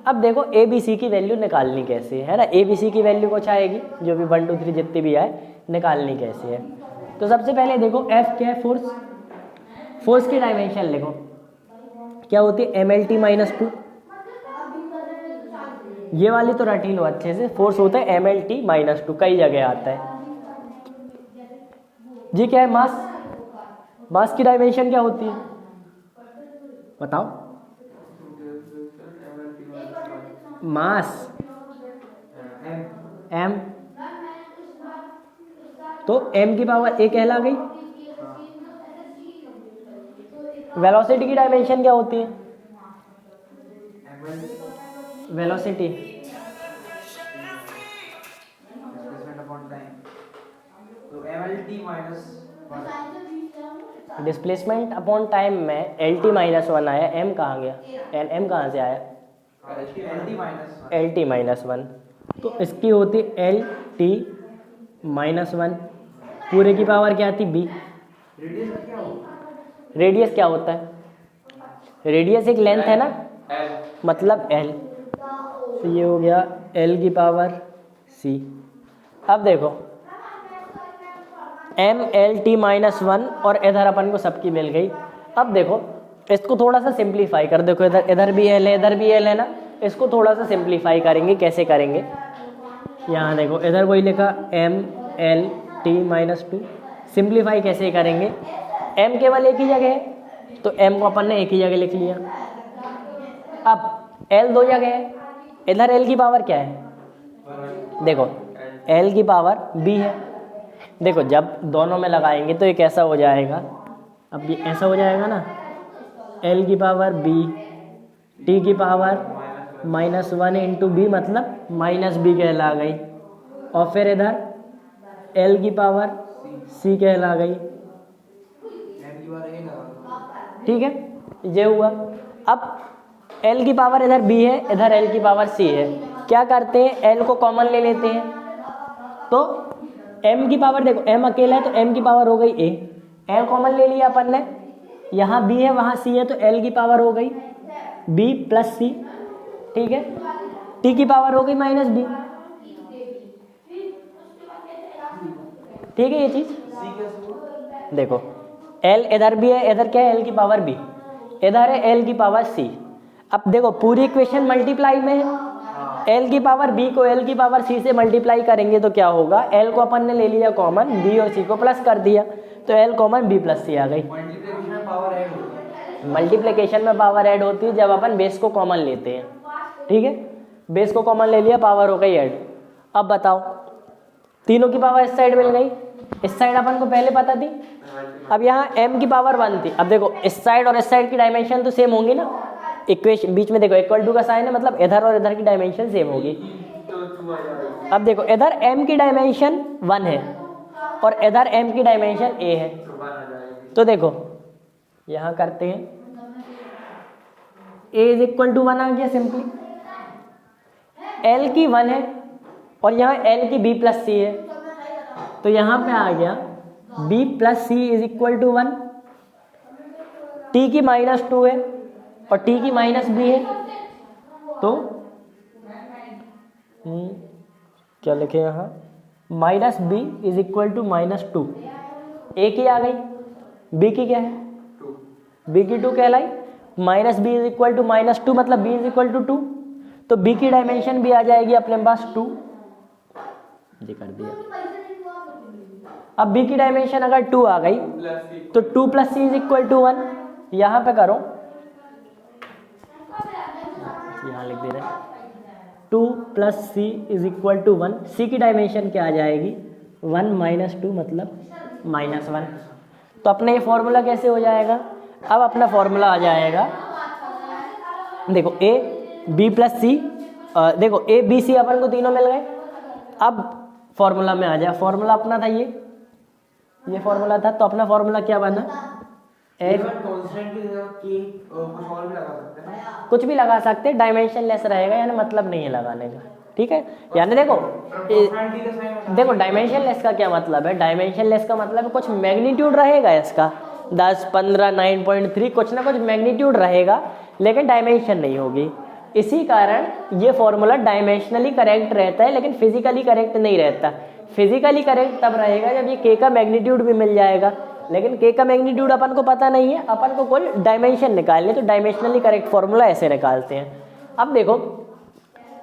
अब देखो a, b, c की वैल्यू निकालनी कैसे है ना, a, b, c की वैल्यू कुछ आएगी, जो भी 1 2 3 जितनी भी आए, निकालनी कैसे है। तो सबसे पहले देखो f क्या है, फोर्स, फोर्स की डायमेंशन लिखो, क्या होती है MLT-2, ये वाली तो रटी लो अच्छे से, फोर्स होता है MLT-2, कई जगह आता है जी। क्या है मास, मास की डायमेंशन क्या होती है बताओ, मास m, तो m की पावर a कहला गई। वेलोसिटी की डायमेंशन क्या होती है, वेलोसिटी डिस्प्लेसमेंट अपॉन टाइम में LT-1 आया, m कहाँ गया, m कहाँ से आया, LT-1, तो इसकी होती LT-1, पूरे की पावर क्या आती b। रेडियस क्या होता है, रेडियस एक लेंथ है ना, मतलब l, तो ये हो गया l की पावर c। अब देखो MLT-1 और इधर अपन को सबकी मिल गई। अब देखो इसको थोड़ा सा सिंप्लीफाई कर, देखो इधर इधर भी l है, इधर भी l है ना, इसको थोड़ा सा सिंप्लीफाई करेंगे, कैसे करेंगे, यहाँ देखो इधर वही लिखा MLT-2, सिंप्लीफाई कैसे करेंगे, m केवल एक ही जगह है तो m को अपन ने एक ही जगह लिख लिया। अब l दो जगह है, इधर l की पावर क्या है, देखो l की पावर b है, देखो जब दोनों में लगाएंगे तो एक ऐसा हो जाएगा, अब ये ऐसा हो जाएगा ना, l की पावर b, t की पावर -1 इंटू b मतलब -b कहला गई, और फिर इधर l की पावर c कहला गई, ठीक है, ये हुआ। अब l की पावर इधर b है, इधर l की पावर c है, क्या करते हैं l को कॉमन ले लेते हैं, तो m की पावर देखो m अकेला है तो m की पावर हो गई a, l कॉमन ले लिया अपन ने, यहाँ b है वहाँ c है तो l की पावर हो गई b प्लस c, ठीक है, t की पावर हो गई -b, ठीक है ये चीज। देखो l इधर भी है, इधर क्या है l की पावर b, इधर है l की पावर c। अब देखो पूरी इक्वेशन मल्टीप्लाई में है, l की पावर b को l की पावर c से मल्टीप्लाई करेंगे तो क्या होगा, l को अपन ने ले लिया कॉमन, b और c को प्लस कर दिया तो l common b plus c आ गई। मल्टीप्लिकेशन में पावर ऐड होती है जब अपन बेस को कॉमन लेते हैं, ठीक है, बेस को कॉमन ले लिया, पावर हो गई ऐड। अब बताओ तीनों की पावर इस साइड मिल गई, इस साइड अपन को पहले पता थी, अब यहाँ m की पावर 1 थी, अब देखो इस साइड और इस साइड की डायमेंशन तो सेम होंगी ना, इक्वेशन बीच में देखो इक्वल टू का साइन है, मतलब इधर और इधर की डायमेंशन सेम होगी। अब देखो इधर m की डायमेंशन 1 है और इधर m की डायमेंशन a है, तो देखो यहाँ करते हैं a इज इक्वल टू 1 आ गया सिंपली, l की 1 है और यहाँ l की b प्लस c है, तो यहाँ पे आ गया b plus c is equal to 1, t की -2 है और t की -b है, तो क्या लिखे यहाँ -b is equal to -2, a की आ गई, b की क्या है, b की 2 कहलाई, -b इज इक्वल टू -2 मतलब b इज इक्वल टू 2, तो b की डायमेंशन भी आ जाएगी अपने पास 2, ये कर दिया। अब b की डायमेंशन अगर 2 आ गई तो 2 plus c is equal to 1, यहाँ पे करो, यहाँ लिख दे रहे हैं 2 plus c is equal to 1, c की डायमेंशन क्या आ जाएगी 1 -2 मतलब -1, तो अपने ये फॉर्मूला कैसे हो जाएगा, अब अपना फॉर्मूला आ जाएगा, देखो ए बी प्लस सी, देखो ए बी सी अपन को तीनों मिल गए। अब फॉर्मूला में आ जाए, फॉर्मूला अपना था ये फॉर्मूला था, तो अपना फॉर्मूला क्या बना, एफ कांस्टेंट की जगह के कुछ और भी लगा सकते हैं, कुछ भी लगा सकते हैं, डायमेंशन लेस रहेगा, यानी मतलब नहीं है लगाने का, ठीक है। यानी देखो डायमेंशन लेस का क्या मतलब है, डायमेंशन लेस का मतलब है कुछ मैग्नीट्यूड रहेगा इसका, 10, 15, 9.3 कुछ ना कुछ मैग्नीट्यूड रहेगा, लेकिन डायमेंशन नहीं होगी। इसी कारण ये फॉर्मूला डायमेंशनली करेक्ट रहता है, लेकिन फिजिकली करेक्ट नहीं रहता। फिजिकली करेक्ट तब रहेगा जब ये के का मैग्नीट्यूड भी मिल जाएगा, लेकिन के का मैग्नीट्यूड अपन को पता नहीं है, अपन को कोई डायमेंशन निकालनी, तो डायमेंशनली करेक्ट फॉर्मूला ऐसे निकालते हैं। अब देखो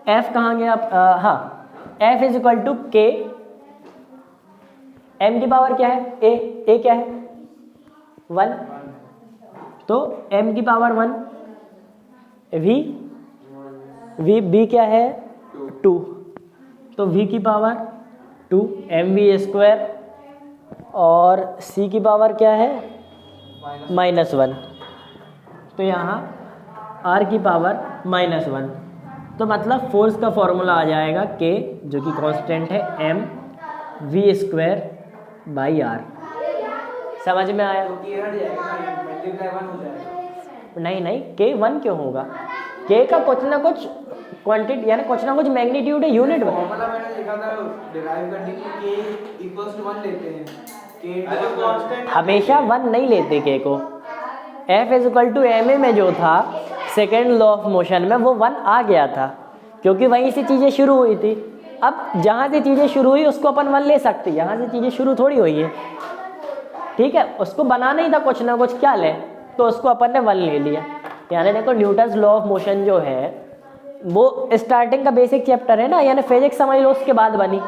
एफ कहाँ गया, हाँ एफ इज इक्वल टू के, एम की पावर क्या है, ए क्या है 1, तो m की पावर 1, v b क्या है 2, तो v की पावर 2, mv² और c की पावर क्या है -1, तो यहाँ r की पावर -1, तो मतलब फोर्स का फॉर्मूला आ जाएगा k, जो कि कांस्टेंट है, m v² बाई r। समझ में आया? नहीं के 1 क्यों होगा, के का कुछ ना कुछ क्वांटिटी, यानी कुछ ना कुछ मैग्नीट्यूड है, यूनिट में। फॉर्मूला मैंने देखा था डिराइव करने के लिए के इक्वल्स टू 1 लेते हैं, के कांस्टेंट हमेशा 1 नहीं लेते के को। F is equal to M A में जो था सेकेंड लॉ ऑफ मोशन में, वो 1 आ गया था, क्योंकि वहीं से चीज़ें शुरू हुई थी। अब जहाँ से चीज़ें शुरू हुई उसको अपन 1 ले सकते, यहाँ से चीज़ें शुरू थोड़ी हुई है, ठीक है। उसको बनाना ही था कुछ ना कुछ, क्या ले, तो उसको अपन ने 1 ले लिया। यानी देखो न्यूटन्स लॉ ऑफ मोशन जो है वो स्टार्टिंग का बेसिक चैप्टर है ना, यानी फिजिक्स समझ लो उसके बाद बनी।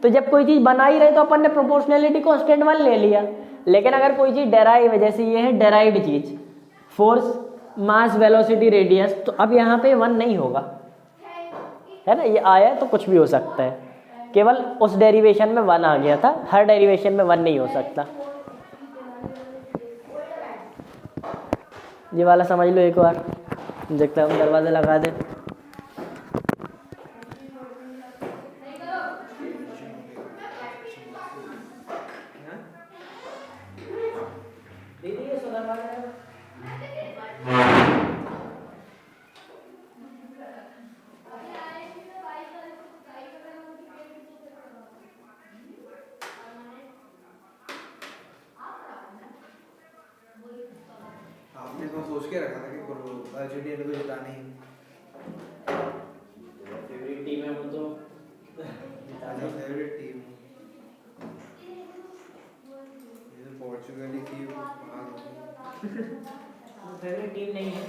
तो जब कोई चीज़ बना ही रहे तो अपन ने प्रोपोर्शनलिटी कांस्टेंट 1 ले लिया। लेकिन अगर कोई चीज़ डेराइव है, जैसे ये है डेराइव्ड चीज़, फोर्स मास वेलोसिटी रेडियस, तो अब यहाँ पे 1 नहीं होगा, है ना, ये आया तो कुछ भी हो सकता है, केवल उस डेरिवेशन में 1 आ गया था, हर डेरिवेशन में 1 नहीं हो सकता। ये वाला समझ लो एक बार, देखते हम दरवाजा लगा दें। आपने तो सोच के रखा था कि अर्जेंटीना को जितानी है, फेवरेट टीम है वो तो, फेवरेट टीम ये पोर्चुगल ही थी, फेवरेट टीम नहीं है,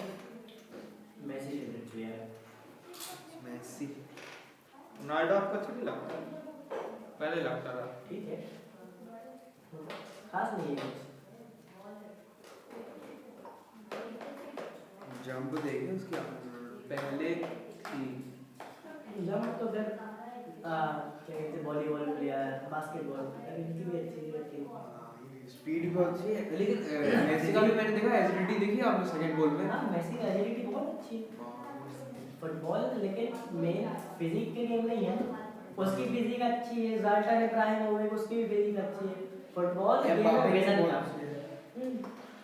मेसी फेवरेट प्लेयर है। मेसी रोनाल्डो आपको अच्छा नहीं लगता, पहले लगता था, ठीक है, खास नहीं है। जंप देखिए उसकी, पहले थी जंप तो फिर क्या कहते, वॉलीबॉल प्लेयर, बास्केटबॉल, इनकी भी अच्छी लगती है, स्पीड भी अच्छी है। लेकिन मेसी का भी मैंने देखा, एजिलिटी देखी आपने सेकंड गोल में। हाँ मेसी की एजिलिटी बहुत अच्छी है, फुटबॉल, लेकिन मेन फिजिक के गेम नहीं है, उसकी फिजिक अच्छी है, ज़्लाटन इब्राहिमोविच उसकी भी फिजिक अच्छी है। फुटबॉल गेम है विजन का,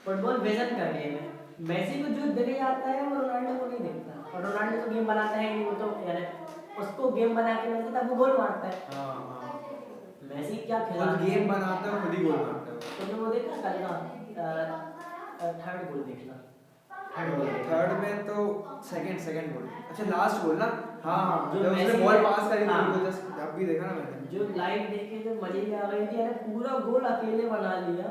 फुटबॉल विजन का गेम है। मेसी को जो दिख जाता है वो रोनाल्डो को नहीं दिखता, और रोनाल्डो तो गेम बनाता है नहीं, वो तो यानी उसको गेम बना के मिलता है, वो गोल मारता है। हाँ मेसी क्या खेला, खुद गेम बनाता है, खुद ही गोल मारता है। तुमने वो देखा कल का थर्ड गोल देखना, थर्ड में तो सेकंड गोल, अच्छा लास्ट गोल ना, हाँ जो जब उसने मेसी बॉल ने- पास करी थी, हाँ। वो जस्ट जब भी देखा ना मैंने, जो लाइव देखे तो मजे ही आ गई थी, यानी पूरा गोल अकेले बना लिया,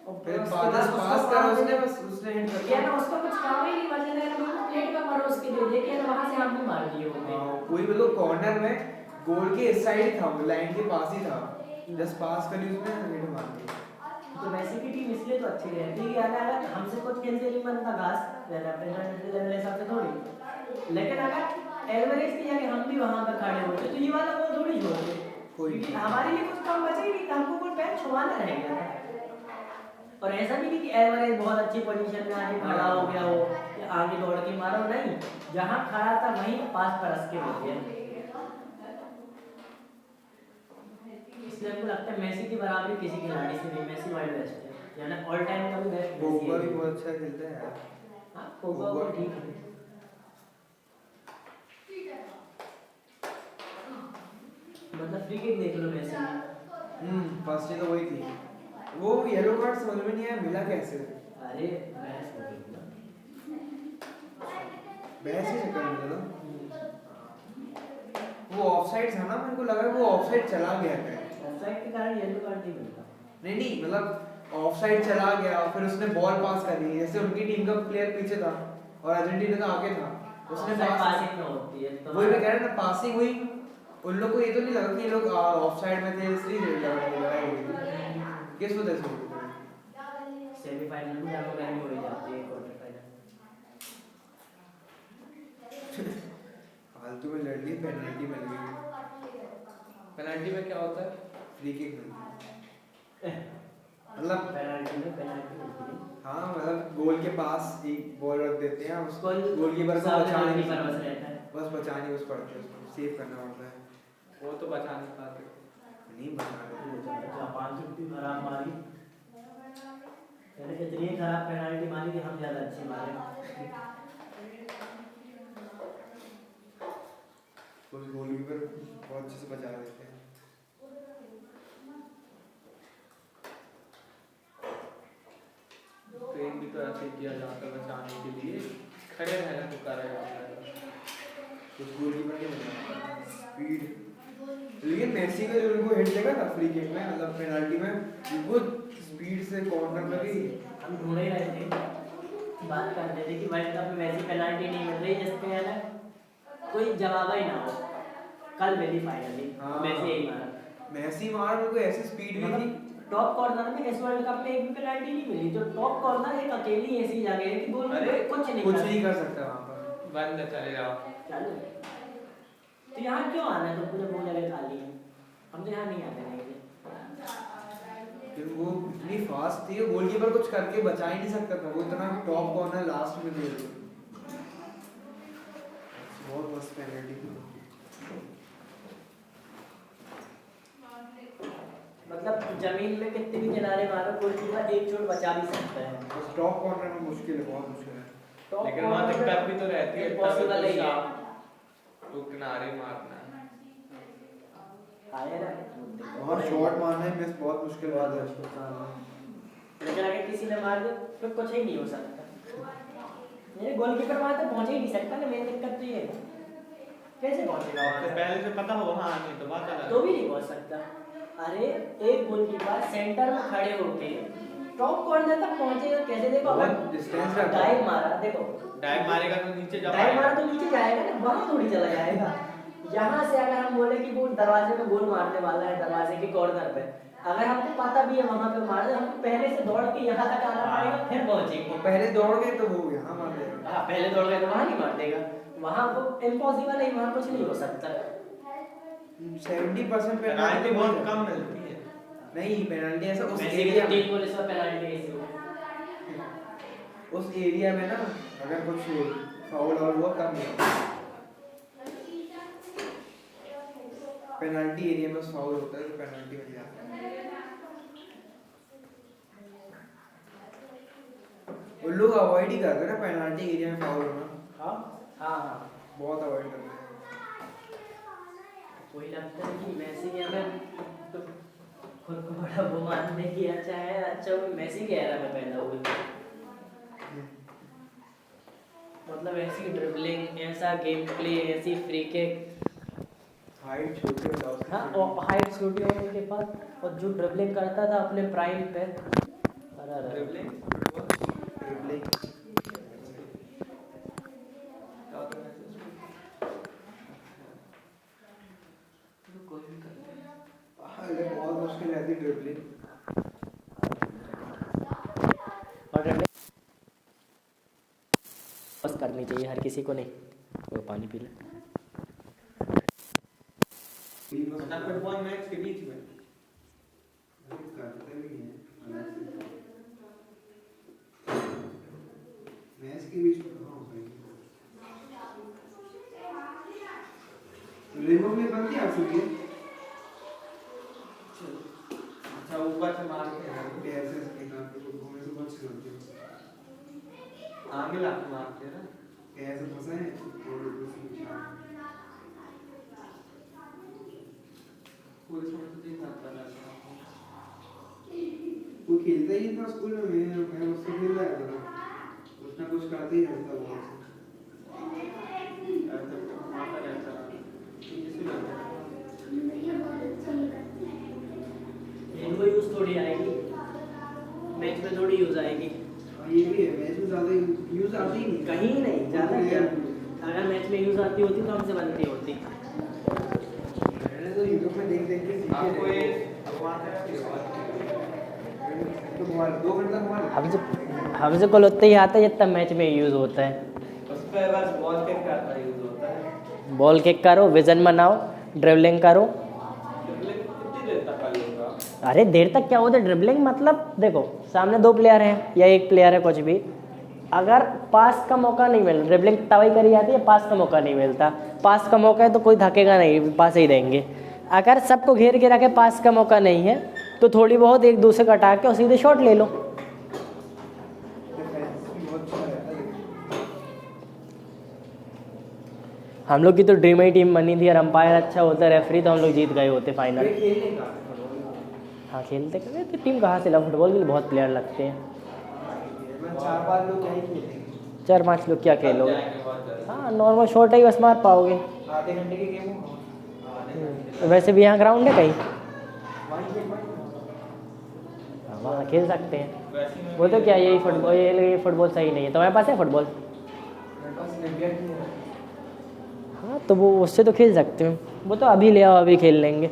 और फिर उसके पास बाद पास उसको करा मारने- उसने, बस उसने हिट कर क्या दिया। ना उसका कुछ काम ही नहीं, बचने लगा प्लेट पे मारो उसके लिए, लेकिन वहां से आप भी मार दिए होंगे। कोई मतलब कॉर्नर में गोल के इस साइड था, वो लाइन के पास ही था, जस्ट पास करी उसने, हिट मार दिया। तो मेसी की टीम इसलिए तो अच्छी रहती है कि अगर हमसे कुछ खेलते नहीं बनता घास लेवल हिसाब से थोड़ी, लेकिन अगर एवरेज की जगह हम भी वहां पर खड़े होते तो ये वाला गोल थोड़ी छोड़ते, कोई क्योंकि हमारे लिए कुछ काम बचा ही नहीं था, हमको कोई पैर छुआना रह गया था। और ऐसा भी नहीं कि एवरेज बहुत अच्छी पोजीशन में आके खड़ा हो गया हो या आगे दौड़ के मारा हो, नहीं, जहाँ खड़ा था वहीं पास परस के मिल गया। इसलिए हमको लगता है मेसी की बराबरी किसी खिलाड़ी से नहीं, मेसी वर्ल्ड बेस्ट है, यानी ऑल टाइम का भी बेस्ट मेसी पोगबा भी है। बहुत अच्छा खेलता है यार। हाँ, पोगबा पोगबा भी ठीक है। मतलब फ्री किक देख लो मेसी की। फर्स्ट ही तो वही थी। वो येलो कार्ड समझ में नहीं आया मिला कैसे। अरे बहस हो गई ना। बहस ही चक्कर में था। वो ऑफसाइड था ना, मेरे को लगा वो ऑफसाइड चला गया है। ऑफसाइड के कारण येलो कार्ड नहीं मिलता। नहीं मतलब ऑफसाइड चला गया फिर उसने बॉल पास कर दी, जैसे उनकी टीम का प्लेयर पीछे था और अर्जेंटीना का आगे था, उसने पासिंग में होती है तो वही मैं कह रहा था, पासिंग हुई। उन लोग को ये तो नहीं लगा कि ये लोग ऑफसाइड में थे, इसलिए लड़ाई हुई थी। किस वजह से हुई थी? सेमीफाइनल में जाकर गर्मी हो ही जाती है, क्वार्टर फाइनल। फालतू में लड़ ली, पेनल्टी मिल गई। पेनल्टी में क्या होता है? फ्री किक मिलती है, मतलब पेनल्टी में पेनल्टी मिलती है। हाँ मतलब गोल के पास एक बॉल रख देते हैं, उसको गोलकीपर को सामने बचाने गोलकीपर बस रहता है। बस बचाने बस पड़ते हैं, उसको सेव करना पड़ता है। वो तो बचा नहीं पाते। नहीं बचा जापान की इतनी खराब मारी, यानी इतनी खराब पेनल्टी मारी कि हम ज़्यादा अच्छी मारे। कोई गोलकीपर बहुत अच्छे से बचा देते हैं। ट्रेन भी तो ऐसे किया जाता है बचाने के लिए, खड़े रहना पुकारा जाता है। कुछ गोलकीपर के बचा स्पीड। लेकिन मेसी का जो उनको हिट देगा ना फ्री किक में, मतलब पेनल्टी में, वो स्पीड से कॉर्नर में भी। हम ढूंढ ही रहे थे, बात कर रहे थे कि वर्ल्ड कप में वैसी पेनल्टी नहीं मिल रही जिसपे है ना कोई जवाब ही ना हो। कल मिली फाइनली, मेसी यही मारा। मेसी मार, उनको ऐसी स्पीड भी थी। टॉप कॉर्नर में इस वर्ल्ड कप में एक भी पेनल्टी नहीं मिली, जो टॉप कॉर्नर एक अकेली ऐसी जगह है कि गोलकीपर कुछ नहीं कर सकता वहाँ पर। बंद चले जाओ। चलो तो यहाँ क्यों आना है, तो पूरे वो जगह खाली है, हम तो यहाँ नहीं आते नहीं थे। फिर वो इतनी फास्ट थी, गोलकीपर कुछ करके बचा ही नहीं सकता था, वो इतना टॉप कॉर्नर लास्ट में दे दिया। बहुत मस्त पेनल्टी थी। मतलब जमीन में कितने भी किनारे मारो, गोलकीपर एक चोट बचा भी सकता है। बस टॉप कॉर्नर में मुश्किल है, बहुत मुश्किल है। लेकिन वहाँ दिक्कत भी तो रहती है, पॉसिबल ही है तो किनारे मारना है। आया ना और शॉट मारना है मिस, बहुत मुश्किल बात है। लेकिन अगर किसी ने मार दिया तो कुछ ही नहीं हो सकता। ये गोलकीपर वहाँ तक पहुँच ही नहीं सकता ना, मेन दिक्कत तो ये है कैसे पहुँचेगा वहाँ तक? पहले से पता हो हाँ नहीं तो बात अलग। तो भी नहीं पहुँच सकता। अरे एक गोलकीपर सेंटर में खड़े होके टॉप कॉर्नर तक पहुँचेगा कैसे? देखो अगर डिस्टेंस रखा, डाइव मारा, देखो डाइव मारेगा तो नीचे जा डाइव मारा तो नीचे जाएगा ना, वहाँ थोड़ी चला जाएगा। यहाँ से अगर हम बोले कि वो दरवाजे पे गोल मारने वाला है, दरवाजे के कॉर्नर पे, अगर हमको पता भी है वहाँ पे मार दे, हमको पहले से दौड़ के यहाँ तक आना पड़ेगा फिर पहुँचेंगे। पहले दौड़ गए तो वो यहाँ मार देगा। हाँ पहले दौड़ गए तो वहाँ नहीं मार देगा, वहाँ वो इम्पॉसिबल है, वहाँ कुछ नहीं हो सकता। 70% पेनल्टी बहुत कम मिलती है। नहीं पेनल्टी ऐसा उस मेसी एरिया के में, 3 गोल इस बार पेनल्टी कैसे हुआ? उस एरिया में ना अगर कुछ फाउल और हुआ कम नहीं, पेनल्टी एरिया में फाउल होता है तो पेनल्टी मिल जाता है। वो लोग अवॉइड ही करते हैं ना पेनल्टी एरिया में फाउल होना। हाँ हाँ हाँ, बहुत अवॉइड करते हैं। वही लगता है कि मेसी ने हमें तो खुद को बड़ा वो मानने की अच्छा है, अच्छा वो मेसी के एरा में पैदा हुए। मतलब ऐसी ड्रिबलिंग, ऐसा गेम प्ले, ऐसी फ्री किक, हाइट छोटी होता है हाँ और हाइट छोटी होने के बाद, और जो ड्रिबलिंग करता था अपने प्राइम पे, अरे ड्रिबलिंग ड्रिबलिंग कोई भी करते हैं। बहुत मुश्किल रहती ड्रिबलिंग। और ड्रिबलिंग बस करनी चाहिए हर किसी को, नहीं वो पानी पी ले। फुटबॉल मैच के बीच में करते भी हैं हुई है। अच्छा ऊपर से मारते हैं ऐसे इसके नाम पे तो घूमने से बहुत अच्छी होती है। आगे लाके मारते हैं ना ऐसे फंसा है और उसकी निशान। पुलिस में तो नहीं था लड़का वो खेलता ही था स्कूल में, मैं उससे खेल रहा था, कुछ ना कुछ करते ही रहता वो ऐसे। ऐसे मारता रहता किसी लगता इनको यूज़ थोड़ी आएगी, मैच में थोड़ी यूज़ आएगी। हाँ, ये भी है, मैच में ज़्यादा यूज़ आती ही नहीं। कहीं नहीं ज़्यादा क्या, अगर मैच में यूज़ आती होती तो हमसे बनती होती। मैंने तो यूट्यूब में देख देख के सीखे आपको थे। ये भगवान का तो मोबाइल 2 घंटा मोबाइल हमसे कुल उतना ही आता है जितना मैच में यूज़ होता है। उस पे बस बॉल किक करता यूज होता है। बॉल किक करो, विजन बनाओ, ड्रिबलिंग करो। ड्रिबलिंग कितनी देर तक कर लूंगा? अरे देर तक क्या होता है ड्रिबलिंग, मतलब देखो सामने 2 प्लेयर हैं या 1 प्लेयर है कुछ भी, अगर पास का मौका नहीं मिल, ड्रिबलिंग तभी करी जाती है, पास का मौका नहीं मिलता। पास का मौका है तो कोई धकेगा नहीं, पास ही देंगे। अगर सबको घेर के रखे, पास का मौका नहीं है तो थोड़ी बहुत एक दूसरे को हटा के और सीधे शॉट ले लो। हम लोग की तो ड्रीम ही टीम बनी थी और अंपायर अच्छा होता, रेफरी तो हम लोग जीत गए होते फाइनल। खेलने का हाँ खेलते करते तो टीम कहाँ से ला, फुटबॉल के लिए बहुत प्लेयर लगते हैं। 4-5 लोग क्या ही खेलेंगे, 4-5 लोग क्या खेलोगे? जाएंगे बहुत जल्दी। हाँ नॉर्मल शॉट ही बस मार पाओगे। आधे घंटे के गेम हो। वैसे भी यहाँ ग्राउंड है कहीं? वहीं खेल पाएंगे। हाँ, वहाँ खेल सकते हैं। वैसे में वो तो क्या यही फुटबॉल, ये फुटबॉल सही नहीं है। तुम्हारे पास है फुटबॉल? मेरे पास ओलंपिया की है। हाँ तो वो उससे तो खेल सकते हो, वो तो अभी ले आओ अभी खेल लेंगे।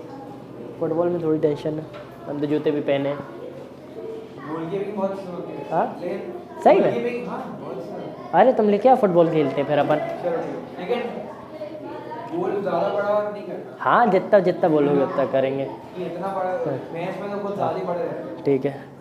फुटबॉल में थोड़ी टेंशन है, हम तो जूते भी पहने हैं। गोल की भी बहुत अच्छी होती है। हाँ? लेकिन सही में? गोल की भी- हाँ बहुत अच्छा। अरे तुम लेके आओ फुटबॉल खेलते हैं फिर अपन। चलो ठीक है। लेकिन गोल ज़्यादा बड़ा नहीं करना। हाँ जितना जितना बोलोगे उतना करेंगे। ये इतना बड़ा मैच में तो बहुत ज़्यादा ही बड़े रहते हैं। ठीक है।